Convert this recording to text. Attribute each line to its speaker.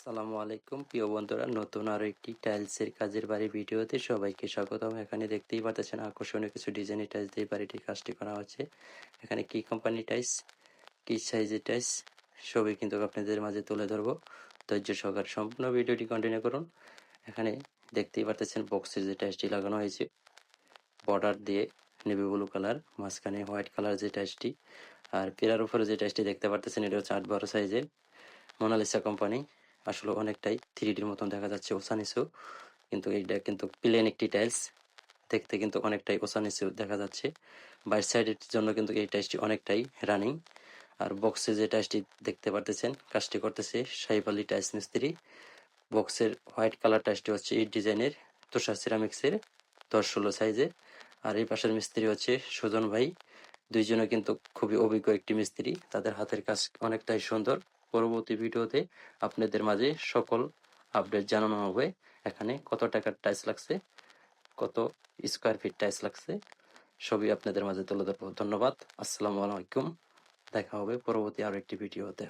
Speaker 1: আসসালামু আলাইকুম প্রিয় বন্ধুরা, নতুন আরো একটি টাইলসের কাজের বাড়ি ভিডিওতে সবাইকে স্বাগতম। এখানে দেখতেই পাচ্ছেন আকর্ষণীয় কিছু ডিজাইনের টাইলস দিয়ে বাড়িটির কাজটি করা হচ্ছে। এখানে কি কোম্পানি টাইলস, কি সাইজের টাইলস, সবই কিন্তু আপনাদের মাঝে তুলে ধরবো। ধৈর্য সহকারে সম্পূর্ণ ভিডিওটি কন্টিনিউ করুন। এখানে দেখতেই পাচ্ছেন বক্সের যে টাইলসটি লাগানো হয়েছে বর্ডার দিয়ে নেভি ব্লু কালার, মাঝখানে হোয়াইট কালার যে টাইলসটি, আর পিলার উপরে যে টাইলসটি দেখতে পাচ্ছেন এটা হচ্ছে 8-12 সাইজের মোনালিসা কোম্পানি। আসলে অনেকটাই 3Dর মতন দেখা যাচ্ছে ওসা নিচু, কিন্তু এইটা কিন্তু প্লেন একটি টাইলস, দেখতে কিন্তু অনেকটাই ওসা নিচু দেখা যাচ্ছে। বাইর সাইডের জন্য কিন্তু এই টাইলসটি অনেকটাই রানিং। আর বক্সে যে টাইলসটি দেখতে পারতেছেন কাজটি করতেছে সাইফ আলী টাইলস মিস্ত্রি। বক্সের হোয়াইট কালার টাইলসটি হচ্ছে এই ডিজাইনের তুষার সিরামিক্সের 10-16 সাইজের। আর এই পাশের মিস্ত্রি হচ্ছে সুজন ভাই। দুইজনে কিন্তু খুবই অভিজ্ঞ একটি মিস্ত্রি, তাদের হাতের কাজ অনেকটাই সুন্দর। পরবর্তী ভিডিওতে আপনাদের মাঝে সকল আপডেট জানানো হবে। এখানে কত টাকার টাইলস লাগছে, কত স্কোয়ার ফিট টাইলস লাগছে, সবই আপনাদের মাঝে তুলে ধরবো। ধন্যবাদ, আসসালামু আলাইকুম। দেখা হবে পরবর্তী আরো একটি ভিডিওতে।